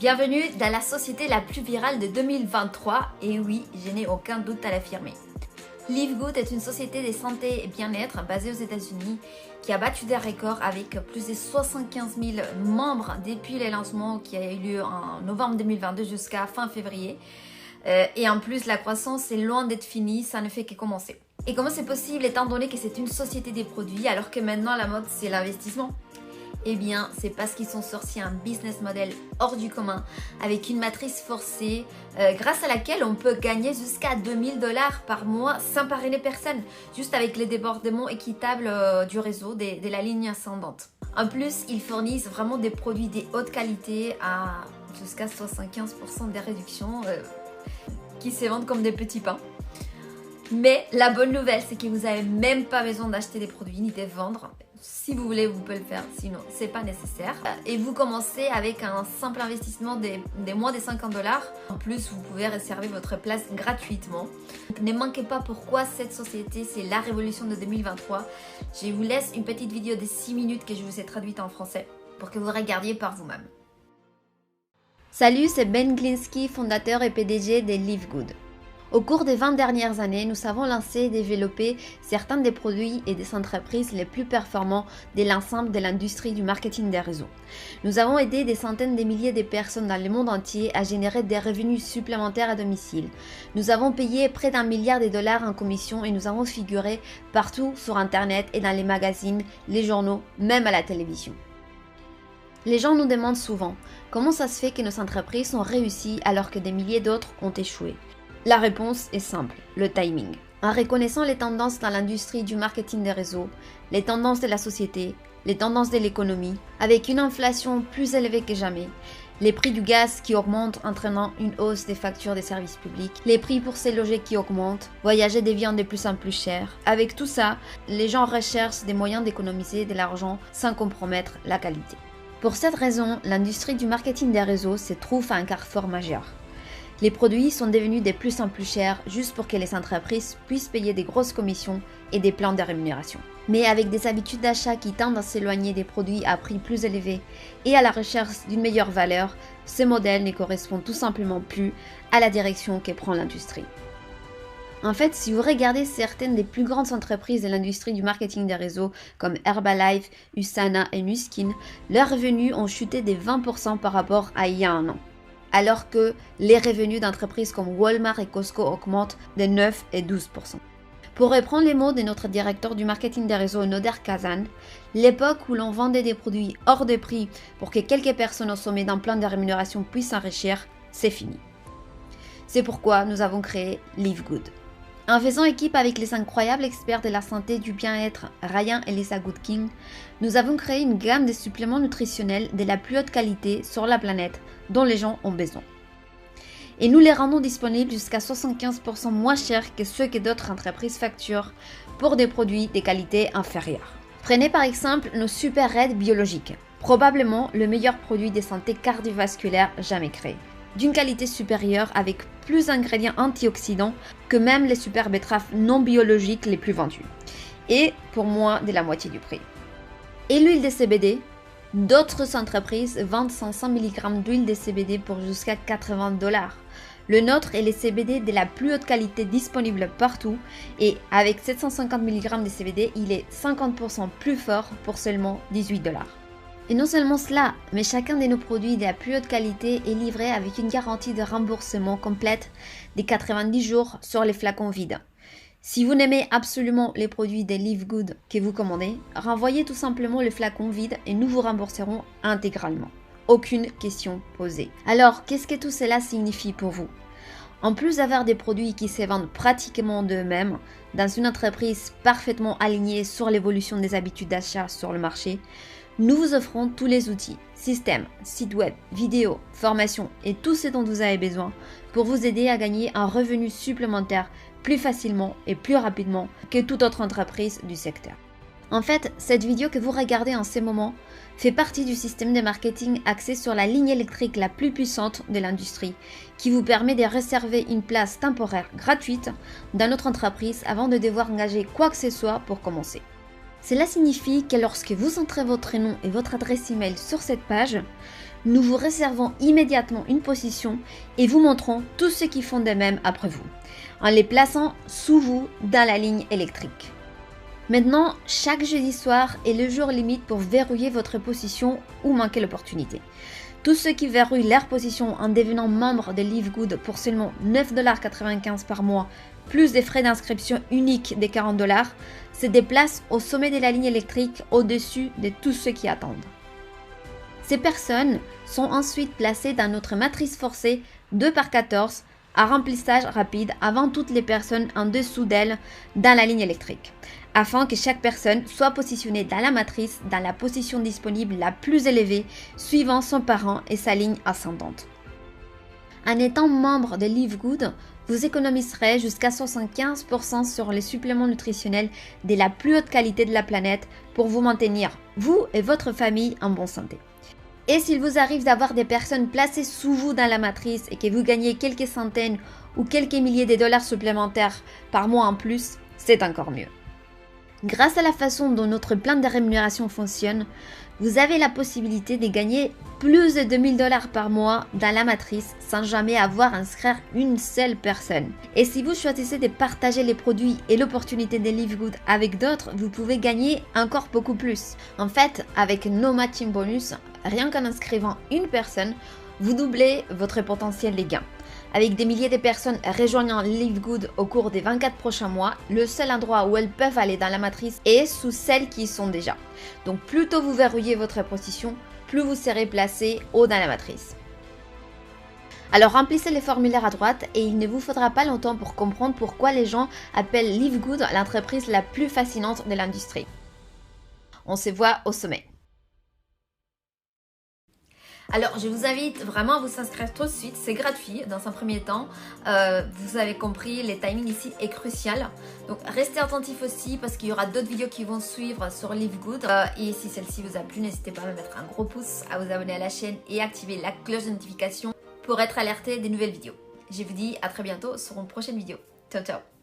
Bienvenue dans la société la plus virale de 2023, et oui, je n'ai aucun doute à l'affirmer. Live Good est une société de santé et bien-être basée aux États-Unis qui a battu des records avec plus de 75 000 membres depuis le lancement qui a eu lieu en novembre 2022 jusqu'à fin février. Et en plus, la croissance est loin d'être finie, ça ne fait que commencer. Et comment c'est possible étant donné que c'est une société des produits alors que maintenant la mode c'est l'investissement? Eh bien, c'est parce qu'ils sont sortis un business model hors du commun avec une matrice forcée grâce à laquelle on peut gagner jusqu'à 2000 $ par mois sans parrainer personne, juste avec les débordements équitables du réseau de la ligne ascendante. En plus, ils fournissent vraiment des produits de haute qualité à jusqu'à 75% des réductions qui se vendent comme des petits pains. Mais la bonne nouvelle, c'est que vous n'avez même pas besoin d'acheter des produits ni de les vendre. Si vous voulez, vous pouvez le faire, sinon c'est pas nécessaire. Et vous commencez avec un simple investissement de moins de 50 $. En plus, vous pouvez réserver votre place gratuitement. Ne manquez pas pourquoi cette société, c'est la révolution de 2023. Je vous laisse une petite vidéo de 6 minutes que je vous ai traduite en français pour que vous regardiez par vous-même. Salut, c'est Ben Glinsky, fondateur et PDG de Live Good. Au cours des 20 dernières années, nous avons lancé et développé certains des produits et des entreprises les plus performants de l'ensemble de l'industrie du marketing des réseaux. Nous avons aidé des centaines de milliers de personnes dans le monde entier à générer des revenus supplémentaires à domicile. Nous avons payé près d'1 milliard de dollars en commission et nous avons figuré partout sur Internet et dans les magazines, les journaux, même à la télévision. Les gens nous demandent souvent comment ça se fait que nos entreprises ont réussi alors que des milliers d'autres ont échoué. La réponse est simple, le timing. En reconnaissant les tendances dans l'industrie du marketing des réseaux, les tendances de la société, les tendances de l'économie, avec une inflation plus élevée que jamais, les prix du gaz qui augmentent entraînant une hausse des factures des services publics, les prix pour se loger qui augmentent, voyager devient de plus en plus cher. Avec tout ça, les gens recherchent des moyens d'économiser de l'argent sans compromettre la qualité. Pour cette raison, l'industrie du marketing des réseaux se trouve à un carrefour majeur. Les produits sont devenus de plus en plus chers juste pour que les entreprises puissent payer des grosses commissions et des plans de rémunération. Mais avec des habitudes d'achat qui tendent à s'éloigner des produits à prix plus élevés et à la recherche d'une meilleure valeur, ce modèle ne correspond tout simplement plus à la direction que prend l'industrie. En fait, si vous regardez certaines des plus grandes entreprises de l'industrie du marketing des réseaux comme Herbalife, USANA et Nu Skin, leurs revenus ont chuté de 20% par rapport à il y a un an, alors que les revenus d'entreprises comme Walmart et Costco augmentent de 9 et 12%. Pour reprendre les mots de notre directeur du marketing des réseaux, Noder Kazan, l'époque où l'on vendait des produits hors de prix pour que quelques personnes au sommet d'un plan de rémunération puissent s'enrichir, c'est fini. C'est pourquoi nous avons créé Live Good. En faisant équipe avec les incroyables experts de la santé et du bien-être Ryan et Lisa Goodking, nous avons créé une gamme de suppléments nutritionnels de la plus haute qualité sur la planète dont les gens ont besoin. Et nous les rendons disponibles jusqu'à 75% moins chers que ceux que d'autres entreprises facturent pour des produits de qualité inférieure. Prenez par exemple nos Super Red biologiques, probablement le meilleur produit de santé cardiovasculaire jamais créé, d'une qualité supérieure avec plus d'ingrédients antioxydants que même les super betteraves non biologiques les plus vendues, et pour moins de la moitié du prix. Et l'huile de CBD, d'autres entreprises vendent 500 mg d'huile de CBD pour jusqu'à 80 $. Le nôtre est le CBD de la plus haute qualité disponible partout et avec 750 mg de CBD, il est 50% plus fort pour seulement 18 $. Et non seulement cela, mais chacun de nos produits de la plus haute qualité est livré avec une garantie de remboursement complète de 90 jours sur les flacons vides. Si vous n'aimez absolument les produits de Live Good que vous commandez, renvoyez tout simplement le flacon vide et nous vous rembourserons intégralement. Aucune question posée. Alors, qu'est-ce que tout cela signifie pour vous? En plus d'avoir des produits qui se vendent pratiquement d'eux-mêmes, dans une entreprise parfaitement alignée sur l'évolution des habitudes d'achat sur le marché, nous vous offrons tous les outils, systèmes, sites web, vidéos, formations et tout ce dont vous avez besoin pour vous aider à gagner un revenu supplémentaire plus facilement et plus rapidement que toute autre entreprise du secteur. En fait, cette vidéo que vous regardez en ce moment fait partie du système de marketing axé sur la ligne électrique la plus puissante de l'industrie qui vous permet de réserver une place temporaire gratuite dans notre entreprise avant de devoir engager quoi que ce soit pour commencer. Cela signifie que lorsque vous entrez votre nom et votre adresse email sur cette page, nous vous réservons immédiatement une position et vous montrons tous ceux qui font de même après vous, en les plaçant sous vous dans la ligne électrique. Maintenant, chaque jeudi soir est le jour limite pour verrouiller votre position ou manquer l'opportunité. Tous ceux qui verrouillent leur position en devenant membre de Live Good pour seulement 9,95 $ par mois, plus des frais d'inscription uniques des 40 $, se déplacent au sommet de la ligne électrique au-dessus de tous ceux qui attendent. Ces personnes sont ensuite placées dans notre matrice forcée 2x14 à remplissage rapide avant toutes les personnes en dessous d'elles dans la ligne électrique, afin que chaque personne soit positionnée dans la matrice dans la position disponible la plus élevée suivant son parent et sa ligne ascendante. En étant membre de Live Good, vous économiserez jusqu'à 75% sur les suppléments nutritionnels de la plus haute qualité de la planète pour vous maintenir, vous et votre famille, en bonne santé. Et s'il vous arrive d'avoir des personnes placées sous vous dans la matrice et que vous gagnez quelques centaines ou quelques milliers de dollars supplémentaires par mois en plus, c'est encore mieux. Grâce à la façon dont notre plan de rémunération fonctionne, vous avez la possibilité de gagner plus de 2000 $ par mois dans la matrice sans jamais avoir à inscrire une seule personne. Et si vous choisissez de partager les produits et l'opportunité de Live Good avec d'autres, vous pouvez gagner encore beaucoup plus. En fait, avec nos matching bonus, rien qu'en inscrivant une personne, vous doublez votre potentiel de gains. Avec des milliers de personnes rejoignant Live Good au cours des 24 prochains mois, le seul endroit où elles peuvent aller dans la matrice est sous celles qui y sont déjà. Donc plus tôt vous verrouillez votre position, plus vous serez placé haut dans la matrice. Alors remplissez les formulaires à droite et il ne vous faudra pas longtemps pour comprendre pourquoi les gens appellent Live Good l'entreprise la plus fascinante de l'industrie. On se voit au sommet. Alors, je vous invite vraiment à vous inscrire tout de suite, c'est gratuit dans un premier temps. Vous avez compris, le timing ici est crucial. Donc, restez attentifs aussi parce qu'il y aura d'autres vidéos qui vont suivre sur Live Good. Et si celle-ci vous a plu, n'hésitez pas à me mettre un gros pouce, à vous abonner à la chaîne et activer la cloche de notification pour être alerté des nouvelles vidéos. Je vous dis à très bientôt sur une prochaine vidéo. Ciao, ciao!